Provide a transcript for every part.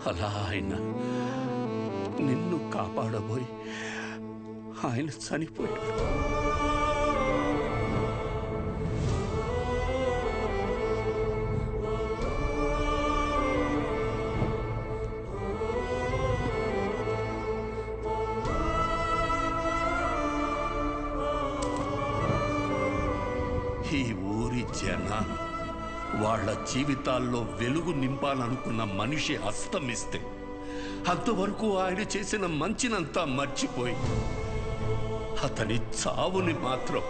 అలా ఆయన నిన్ను కాపాడబోయి ఆయన చనిపోయాడు. ఈ ఊరి జనాలు వాళ్ళ జీవితాల్లో వెలుగు నింపాలనుకున్న మనిషి అస్తమిస్తే అంతవరకు ఆయన చేసిన మంచినంతా మర్చిపోయి అతని చావుని మాత్రం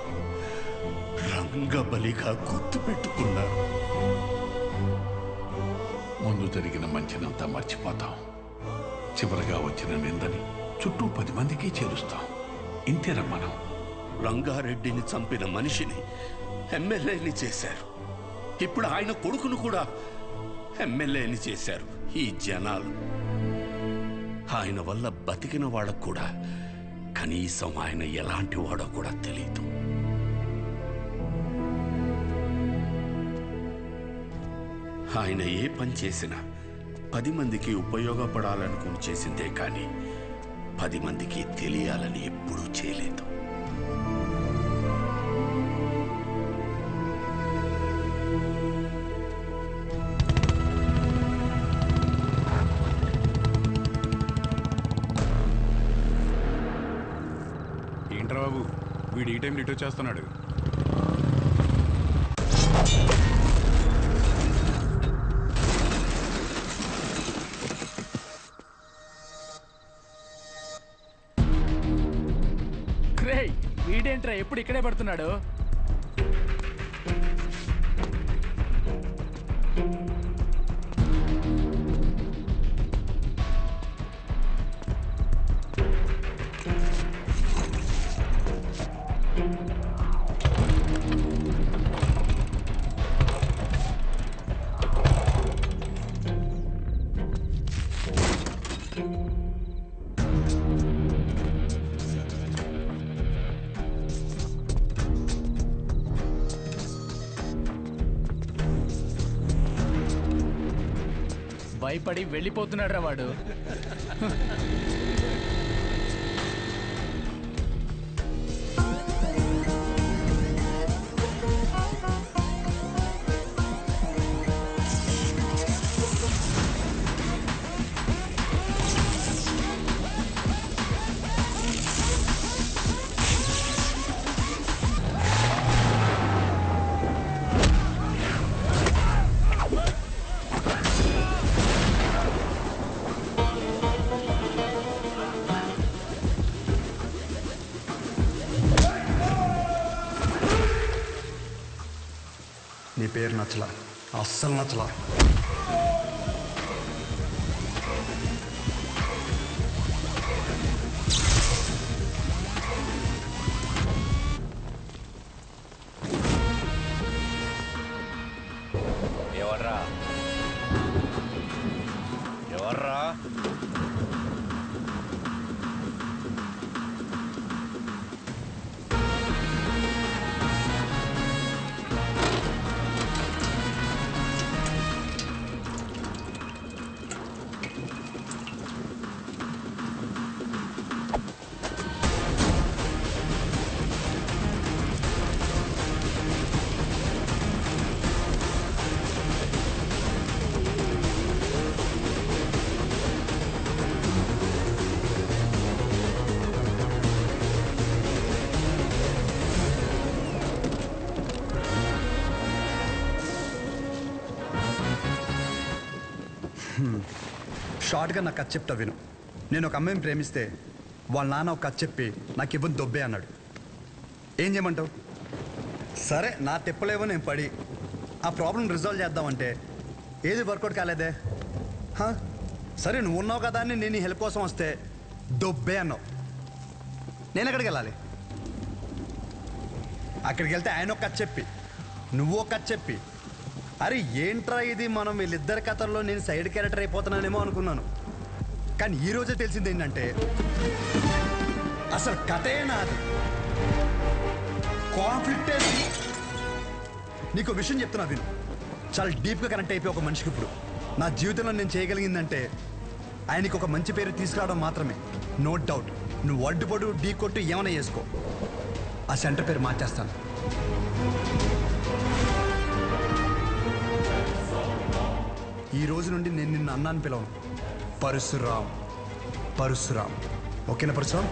రంగబలిగా గుర్తుపెట్టుకున్నారు. ముందు జరిగిన మంచినంతా మర్చిపోతాం, చివరిగా వచ్చిన నిందని చుట్టూ 10 మందికి చేరుస్తాం. ఇంతేనా మనం? రంగారెడ్డిని చంపిన మనిషిని ఎమ్మెల్యేని చేశారు. ఇప్పుడు ఆయన కొడుకును కూడా ఎమ్మెల్యేని చేశారు ఈ జనాలు. ఆయన వల్ల బతికిన వాళ్ళకు కూడా కనీసం ఆయన ఎలాంటి వాడో కూడా తెలియదు. ఆయన ఏ పని చేసినా 10 మందికి ఉపయోగపడాలనుకుని చేసిందే కానీ 10 మందికి తెలియాలని ఎప్పుడూ చేయలేదు. ఏంట్రా బాబు, వీడు ఈ టైంలో ఇటు వచ్చేస్తున్నాడు. వీడేంట్రా ఎప్పుడు ఇక్కడే పడుతున్నాడు? భయపడి వెళ్ళిపోతున్నాడ్రా వాడు. నీ పేరు నచ్చలా, అస్సలు నచ్చలా. ఎవర్రా ఎవర్రా? షార్ట్గా నాకు కథ చెప్తా విను. నేను ఒక అమ్మాయిని ప్రేమిస్తే వాళ్ళ నాన్న ఒక కథ చెప్పి నాకు ఇవ్వని దొబ్బే అన్నాడు. ఏం చేయమంటావు? సరే నా తిప్పలేవో నేను పడి ఆ ప్రాబ్లం రిజాల్వ్ చేద్దామంటే ఏది వర్కౌట్ కాలేదే. సరే నువ్వు ఉన్నావు కదా అని నేను హెల్ప్ కోసం వస్తే దొబ్బే అన్నావు. నేను ఎక్కడికి వెళ్ళాలి? అక్కడికి వెళ్తే ఆయన ఒక కథ చెప్పి నువ్వు ఒక కథ చెప్పి, అరే ఏంట్రా ఇది, మనం వీళ్ళిద్దరి కథల్లో నేను సైడ్ క్యారెక్టర్ అయిపోతున్నానేమో అనుకున్నాను. కానీ ఈరోజే తెలిసింది ఏంటంటే అసలు కథే నాది, కాన్ఫ్లిక్టే. నీకు విషయం చెప్తున్నా విను. చాలా డీప్గా కనెక్ట్ అయిపోయి ఒక మనిషికి ఇప్పుడు నా జీవితంలో నేను చేయగలిగిందంటే ఆయనకి ఒక మంచి పేరు తీసుకురావడం మాత్రమే. నో డౌట్, నువ్వు అడ్డుపడు ఢీ కొట్టు ఏమైనా చేసుకో, ఆ సెంటర్ పేరు మార్చేస్తాను. ఈ రోజు నుండి నేను నిన్ను అన్నాను పిలవను, పరశురామ్. పరశురామ్, ఓకేనా పరశురామ్?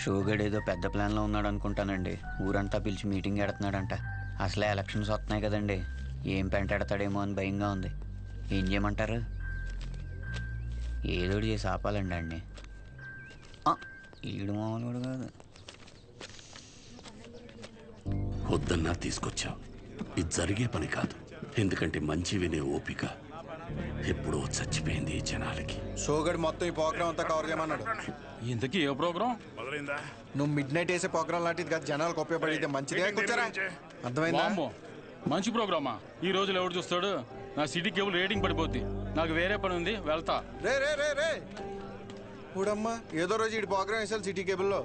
షోగడ్ ఏదో పెద్ద ప్లాన్లో ఉన్నాడు అనుకుంటానండి. ఊరంతా పిలిచి మీటింగ్ పెడుతున్నాడంట. అసలే ఎలక్షన్స్ వస్తున్నాయి కదండి, ఏం పెంటాడతాడేమో అని భయంగా ఉంది. ఏం చేయమంటారు? ఏదోడు చేసి ఆపాలండి అండి. ఈడు మామూలు కాదు. వద్దన్నా తీసుకొచ్చావు, ఇది జరిగే పని కాదు. ఎందుకంటే మంచి వినే ఓపిక ఎప్పుడో చచ్చిపోయింది ఈ జనాలకి. షోగడ్ మొత్తం ఈ ప్రోగ్రామ్ అంతా కవర్ చేయమన్నాడు. ఇంతకీ ఏ ప్రోగ్రామ్? నువ్వు మిడ్ నైట్ వేసే ప్రోగ్రామ్ లాంటిది కాదు, జనాలకు ఉపయోగపడితే మంచిదే. కూర్చోరా, అర్థమైందా? మంచి ప్రోగ్రామా? ఈ రోజులు ఎవడు చూస్తాడు? నా సిటీ కేబుల్ రేటింగ్ పడిపోద్ది. నాకు వేరే పని ఉంది, వెళ్తా. రే రే రే రే ఊడమ్మా, ఏదో రోజు ఈ ప్రోగ్రామ్ వేసాలి సిటీ కేబుల్లో.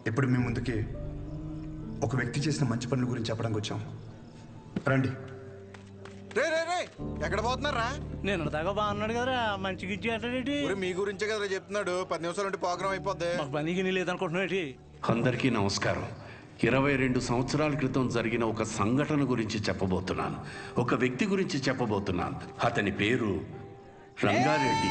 ఇప్పుడు మీ ముందుకి ఒక వ్యక్తి చేసిన మంచి పనుల గురించి చెప్పడానికి వచ్చాం. రండి. రే రే రే ఎక్కడ పోతున్నారా? నేను దాకా బాగున్నాడు కదరా, మంచి గిచ్చి అంటాడేటి. మీ గురించే కదా చెప్తున్నాడు. 10 నిమిషాలు ఉంటే ప్రోగ్రామ్ అయిపోద్ది. మాకు పనికి లేదనుకుంటున్నాడు. అందరికీ నమస్కారం. 22 సంవత్సరాల క్రితం జరిగిన ఒక సంఘటన గురించి చెప్పబోతున్నాను. ఒక వ్యక్తి గురించి చెప్పబోతున్నాను. అతని పేరు రంగారెడ్డి.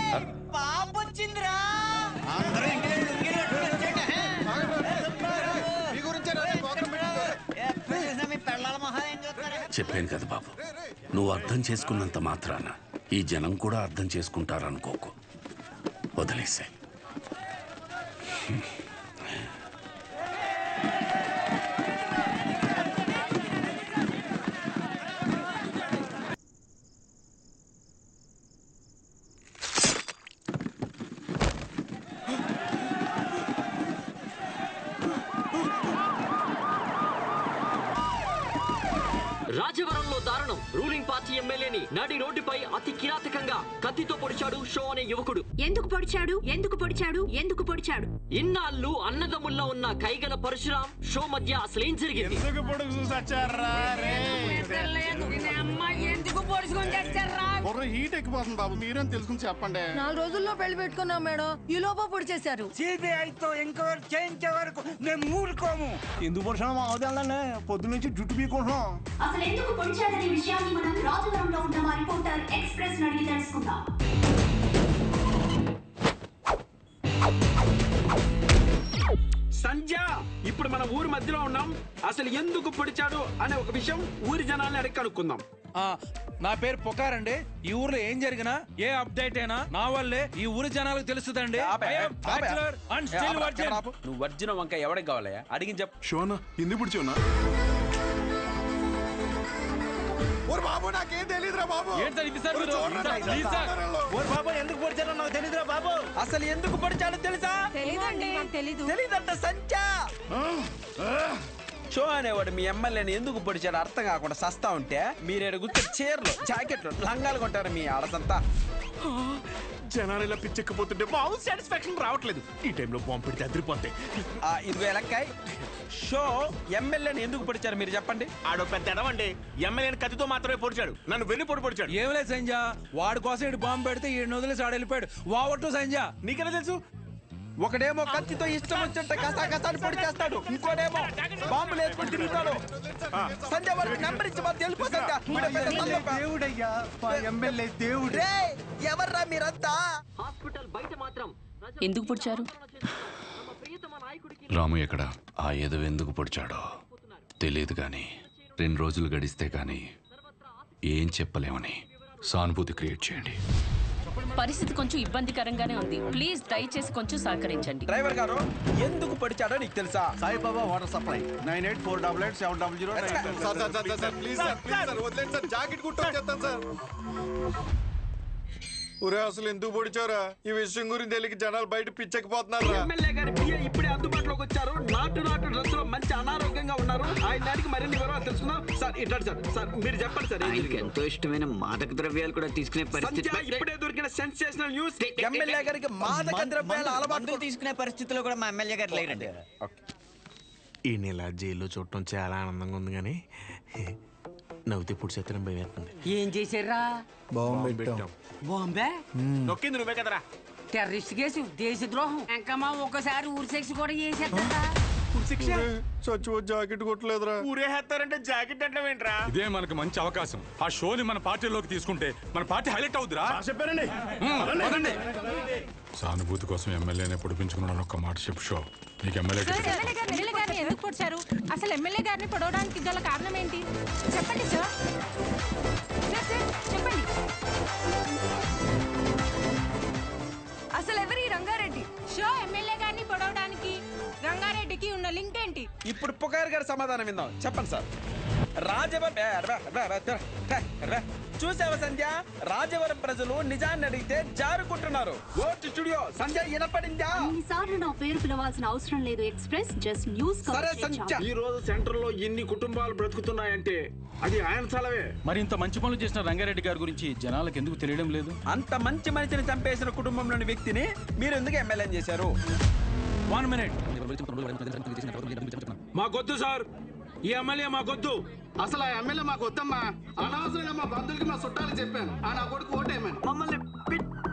చెప్పాను కదా బాబు, నువ్వు అర్థం చేసుకున్నంత మాత్రాన ఈ జనం కూడా అర్థం చేసుకుంటారనుకోకు. వదిలేసాయి. రాజవరంలో దారుణం. రూలింగ్ పార్టీ ఎమ్మెల్యేని నడి రోడ్డుపై అతి కిరాతకంగా కత్తితో పొడిచాడు షో అనే యువకుడు. ఎందుకు పొడిచాడు? ఎందుకు పొడిచాడు? ఎందుకు పొడిచాడు? ఇన్నాళ్ళు అన్నదమ్ముల్లో ఉన్న కైగల పరశురాం షో మధ్య అసలేం జరిగింది? హీట్ ఎక్కిపోతుంది బాబు, మీరేం తెలుసుకుని చెప్పండి. 4 రోజుల్లో పెళ్లి పెట్టుకున్నాం మేడం, ఈ లోపల పొడి చేశారు. సిబిఐతో ఎంక్వైరీ చేయించే వరకు మేము ఊరుకోము. ఎందుకు పొడిచాము అవదాలనే పొద్దు నుంచి జుట్టు పీకుంటున్నాం. అసలు ఎందుకు పొడిచాడనే విషయాన్ని మనం రాజవరంలో ఉన్న మా రిపోర్టర్ ఎక్స్ప్రెస్ అడిగి తెలుసుకుందాం. సంధ్య, ఇప్పుడు మన ఊరి మధ్యలో ఉన్నాం. అసలు ఎందుకు పొడిచాడు అనే ఒక విషయం ఊరి జనాల్ని అడిగి కనుక్కుందాం. నా పేరు పొకారండి. ఈ ఊర్లో ఏం జరిగినా ఏ అప్డేట్ అయినా నా వల్లే ఈ ఊరి జనాలకు తెలుస్తుందండి. నువ్వు వర్జిన వంక ఎవరికి కావాలయ్యా? అడిగి చెప్పు. షోనా ఎందుకు పుడిచోనా? బాబు నాకేం తెలియదురా బాబు. బాబు ఎందుకు పొడిచారో నాకు తెలియదురా బాబు. అసలు ఎందుకు పొడిచాడో తెలుసా? తెలీదంట సంధ్య. షో అనేవాడు మీ ఎమ్మెల్యేని ఎందుకు పొడిచాడు అర్థం కాకుండా సస్తా ఉంటే మీరేడు గుర్తు చీరలు జాకెట్లు లంగాలు కొట్టారు మీ ఆడసంతా. జనాలు ఇలా పిచ్చెక్కిపోతుంటే బాగు సాటిస్ఫాక్షన్ రావట్లేదు. ఈ టైంలో బాంబు పెడితే అదిరిపోతాయి. ఇదిగో ఎలక్కాయ్, షో ఎమ్మెల్యేని ఎందుకు పొడిచారు మీరు చెప్పండి. ఆడో పెద్ద ఎడవండి, ఎమ్మెల్యేని కత్తితో మాత్రమే పొడిచాడు, నన్ను వెన్ను పొడిచాడు. ఏం లేదు సంజ, వాడి కోసం ఇటు బాంబు పెడితే ఈ వదిలేసి ఆడ వెళ్ళిపోయాడు. వావట్టు సంజ. నీకెలా తెలుసు? ఒకడేమో కత్తితో ఇష్టం వచ్చినట్టు కసాకసాన్ని పొడి చేస్తాడు, ఇంకోడేమో బాంబులు వేసుకొని తిరుగుతాడు. సంజయ్ వారికి నెంబర్ ఇచ్చి మాకు తెలుపు. దేవుడయ్యా, ఎమ్మెల్యే దేవుడు. ఎవర్రా మీరంతా? హాస్పిటల్ బయట మాత్రం ఎందుకు పొడిచారు? రాము ఎక్కడ? ఆ ఏదో ఎందుకు పొడిచాడో తెలియదు కానీ 2 రోజులు గడిస్తే కానీ ఏం చెప్పలేమని సానుభూతి క్రియేట్ చేయండి. పరిస్థితి కొంచెం ఇబ్బందికరంగానే ఉంది. ప్లీజ్ దయచేసి కొంచెం సహకరించండి. డ్రైవర్ గారు ఎందుకు పొడిచాడో నీకు తెలుసా? Saibaba water supply 98488700. Sir please sir వదిలేండి సార్, జాకెట్ కుట్టు చెప్తాను సార్. ఒరే అసలు ఎందుకు పొడిచారా? ఈ విషయం గురించి తెలియక జనాలు బయట పిచ్చెక్కిపోతున్నారు. ఎమ్మెల్యే గారి పిఏ ఇప్పుడే అందుబాటులోకి వచ్చారు. నాటు తెలుసుకుందాం. సార్ ఇట్లా సార్ మీరు చెప్పండి సార్. ఎంతో ఇష్టమైన మాదక ద్రవ్యాలు కూడా తీసుకునే పరిస్థితి. ఇప్పుడే దొరికిన సెన్సేషనల్ న్యూస్, ఎమ్మెల్యే గారికి మాదక ద్రవ్యాల అలవాటు తీసుకునే పరిస్థితిలో కూడా మా ఎమ్మెల్యే గారు లేరండి. ఈ నెల జైల్లో చూడటం చాలా ఆనందంగా ఉంది కానీ నవ్వుతే పుడి చేతనం భయం వేస్తుంది. ఏం చేశారా? బాంబే నొక్కింది నువ్వే కదరా. టెర్రరిస్ట్ కేసు, దేశద్రోహం, ఇంకా మా ఒక్కసారి ఊరి శిక్ష కూడా చేసేద్దా? జాకెట్ కొట్టలేదురా. ఊరేస్తారంటే జాకెట్ అంటే ఏంట్రా? ఇదే మనకు మంచి అవకాశం. ఆ షోని మన పార్టీలోకి తీసుకుంటే మన పార్టీ హైలైట్ అవుతురా. చెప్పారండి. సానుభూతి కోసం ఎమ్మెల్యేనే పొడిపించుకున్నాను. ఒక్క మాట చెప్పు షో. నీకు ఎమ్మెల్యే గారిని ఎందుకు పొడిచారు? అసలు ఎమ్మెల్యే గారిని పొడవడానికి గల కారణం ఏంటి? చెప్పండి సార్. చెప్పండి. అసలు ఎవరి రంగారెడ్డి? షో ఎమ్మెల్యే గారిని పొడవడానికి రంగారెడ్డికి ఉన్న లింక్ ఏంటి? ఇప్పుడు పుకార్ గారి సమాధానం విందాం. చెప్పండి సార్. చూసావా సంధ్య, రాజవరం ప్రజలు నిజాన్ని అడిగితే జారుకుంటున్నారు. ఓటు స్టూడియో సంధ్య వినపడిందా? ఇన్నిసార్లు నా పేరు పిలవాల్సిన అవసరం లేదు. Express just news. సరే సంధ్య, ఈ రోజు సెంటర్ లో ఎన్ని కుటుంబాలు బ్రతుకుతున్నాయంటే అది ఆయన చలవే. మరి ఇంత మంచి పనులు చేసిన రంగారెడ్డి గారి గురించి జనాలకు ఎందుకు తెలియడం లేదు? అంత మంచి మనిషిని చంపేసిన కుటుంబంలోని వ్యక్తిని మీరు ఎందుకు ఎమ్మెల్యే చేశారు? 1 minute. మాకొద్దు సార్, ఈ ఎమ్మెల్యే మాకొద్దు. అసలు ఆ ఎమ్మెల్యే మాకు వద్దమ్మా. అనవసరంగా మా బంధువులకి మా చుట్టాలు చెప్పాను. ఆ నా కొడుకు ఓటేమని మమ్మల్ని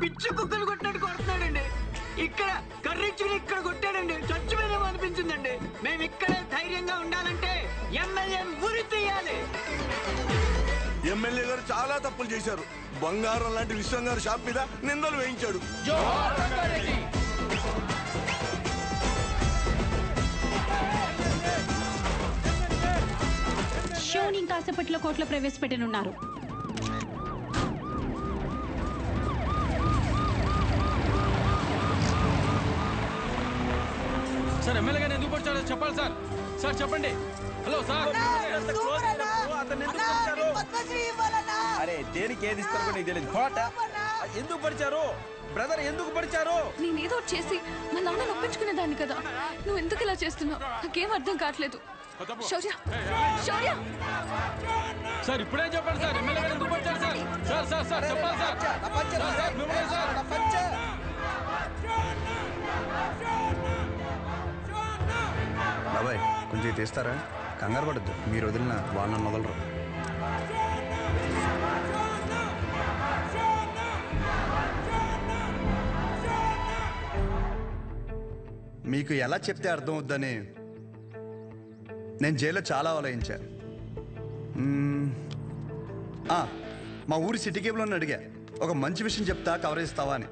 పిచ్చి కుక్కలు కొట్టినట్టు కొడుతున్నాడండి. ఇక్కడ కర్రీచుకుని ఇక్కడ కొట్టాడండి. చచ్చిపోయినామో అనిపించిందండి. మేము ఇక్కడే ధైర్యంగా ఉండాలంటే ఎమ్మెల్యే ఉరి తీయాలి. ఎమ్మెల్యే గారు చాలా తప్పులు చేశారు. బంగారం లాంటి విశ్వం గారు షాప్ మీద నిందలు వేయించాడు. షోని కాసేపట్లో కోర్టులో ప్రవేశపెట్టనున్నారు. సార్ ఎమ్మెల్యే గారిని ఎందుకు పొడిచాడో చెప్పాలి సార్. సార్ చెప్పండి. Hello sir. అరే దేనికి ఏది ఇస్తారో నీకు తెలియదు. ఎందుకు పడిచారు బ్రదర్? ఎందుకు పడిచారు? నేనేదో చేసి మా నాన్న నొప్పించుకునేదాన్ని కదా. నువ్వు ఎందుకు ఇలా చేస్తున్నావు? నాకేం అర్థం కావట్లేదు. శౌర్య, శౌర్య. సార్ ఇప్పుడే చెప్పండి సార్. ఎమ్మెల్యే గారు ఎందుకు పొడిచారు సార్? సార్ సార్ సార్ చెప్పాలి సార్. సార్ మిమ్మల్ని సార్. బాబాయ్ కొంచెం తీస్తారా? కంగారు పడద్దు. మీరు వదిలిన వాళ్ళని వదలరు. మీకు ఎలా చెప్తే అర్థం అవుద్దని నేను జైల్లో చాలా ఆలోచించా. మా ఊరి సిటీ కేబుల్ని అడిగా, ఒక మంచి విషయం చెప్తా కవరేజ్ ఇస్తావా అని.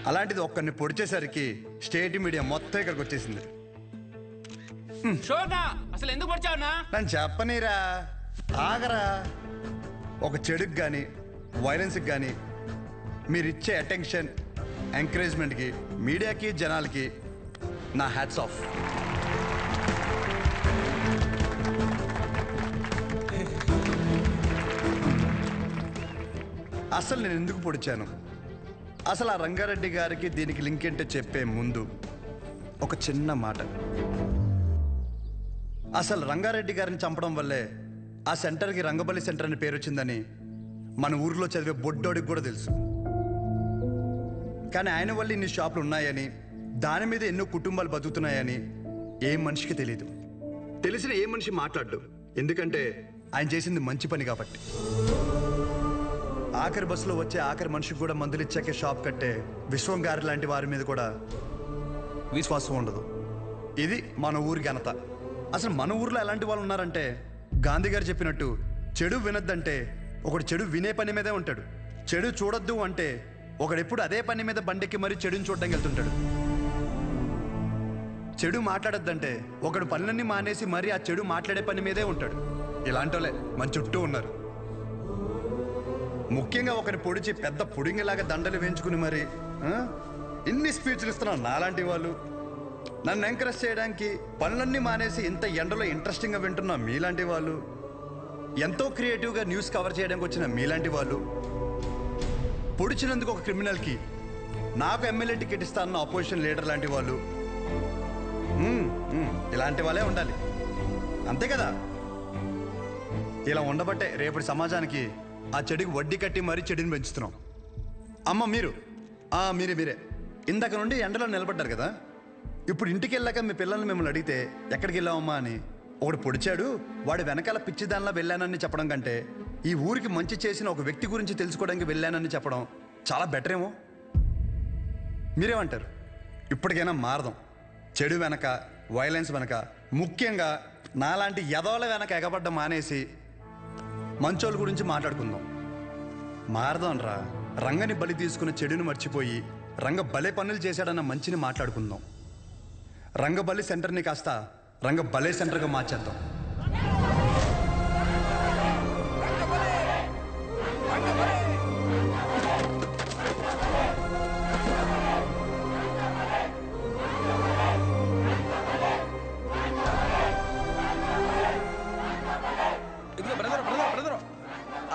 అలాంటిది ఒక్కరిని పొడిచేసరికి స్టేట్ మీడియా మొత్తం ఇక్కడికి వచ్చేసింది. అసలు ఎందుకు పొడిచావునా? నన్ను చెప్పనీరా, ఆగరా. ఒక చెడుకు కానీ వైలెన్స్కి కానీ మీరిచ్చే అటెన్షన్, ఎంకరేజ్మెంట్కి మీడియాకి జనాలకి నా హ్యాట్స్ ఆఫ్. అసలు నేను ఎందుకు పొడిచాను, అసలు ఆ రంగారెడ్డి గారికి దీనికి లింక్ ఏంటో చెప్పే ముందు ఒక చిన్న మాట. అసలు రంగారెడ్డి గారిని చంపడం వల్లే ఆ సెంటర్కి రంగబలి సెంటర్ అని పేరు వచ్చిందని మన ఊర్లో చదివే బొడ్డోడికి కూడా తెలుసు. కానీ ఆయన వల్ల ఇన్ని షాపులు ఉన్నాయని, దాని మీద ఎన్నో కుటుంబాలు బతుకుతున్నాయని ఏ మనిషికి తెలియదు. తెలిసిన ఏ మనిషి మాట్లాడు, ఎందుకంటే ఆయన చేసింది మంచి పని కాబట్టి. ఆఖరి బస్సులో వచ్చే ఆఖరి మనిషికి కూడా మందులు ఇచ్చాకే షాప్ కట్టే విశ్వం గారి లాంటి వారి మీద కూడా విశ్వాసం ఉండదు. ఇది మన ఊరి ఘనత. అసలు మన ఊర్లో ఎలాంటి వాళ్ళు ఉన్నారంటే, గాంధీ గారు చెప్పినట్టు చెడు వినొద్దంటే ఒకడు చెడు వినే పని మీదే ఉంటాడు. చెడు చూడొద్దు అంటే ఒకడెప్పుడు అదే పని మీద బండెక్కి మరీ చెడుని చూడడానికి వెళ్తుంటాడు. చెడు మాట్లాడొద్దంటే ఒకడు పనులన్నీ మానేసి మరీ ఆ చెడు మాట్లాడే పని మీదే ఉంటాడు. ఇలాంటి వాళ్ళే మన చుట్టూ ఉన్నారు. ముఖ్యంగా ఒకరి పొడిచి పెద్ద పొడింగిలాగా దండలు వేయించుకుని మరి ఇన్ని స్పీచ్లు ఇస్తున్నారు నాలాంటి వాళ్ళు. నన్ను ఎంకరేజ్ చేయడానికి పనులన్నీ మానేసి ఇంత ఎండలో ఇంట్రెస్టింగ్గా వింటున్న మీలాంటి వాళ్ళు, ఎంతో క్రియేటివ్గా న్యూస్ కవర్ చేయడానికి వచ్చిన మీలాంటి వాళ్ళు, పొడిచినందుకు ఒక క్రిమినల్కి నాకు ఎమ్మెల్యే టికెట్ ఇస్తానన్న అపోజిషన్ లీడర్ లాంటి వాళ్ళు, ఇలాంటి వాళ్ళే ఉండాలి. అంతే కదా? ఇలా ఉండబట్టే రేపటి సమాజానికి ఆ చెడుకి వడ్డీ కట్టి మరీ చెడుని పెంచుతున్నాం. అమ్మ మీరే ఇందాక నుండి ఎండలో నిలబడ్డారు కదా, ఇప్పుడు ఇంటికి వెళ్ళాక మీ పిల్లల్ని మిమ్మల్ని అడిగితే ఎక్కడికి వెళ్ళావమ్మా అని, ఒకడు పొడిచాడు వాడు వెనకాల పిచ్చిదానిలా వెళ్ళానని చెప్పడం కంటే ఈ ఊరికి మంచి చేసిన ఒక వ్యక్తి గురించి తెలుసుకోవడానికి వెళ్ళానని చెప్పడం చాలా బెటర్ ఏమో. మీరేమంటారు? ఇప్పటికైనా మారదాం. చెడు వెనక, వైలెన్స్ వెనక, ముఖ్యంగా నాలాంటి యదోల వెనక ఎగబడ్డ మానేసి మంచోళ్ళ గురించి మాట్లాడుకుందాం. మారదాం రా. రంగని బలి తీసుకున్న చెడుని మర్చిపోయి రంగ భలే పనులు చేశాడన్న మంచిని మాట్లాడుకుందాం. రంగబలి సెంటర్ని కాస్త రంగ భలే సెంటర్గా మార్చేద్దాం.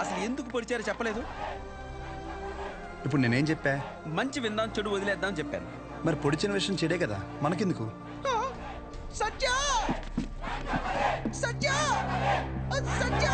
అసలు ఎందుకు పొడిచారో చెప్పలేదు. ఇప్పుడు నేనేం చెప్పా? మంచి విందాం, చెడు వదిలేద్దాం చెప్పాను. మరి పొడిచిన విషయం చెడే కదా, మనకెందుకు? సత్య సత్య సత్య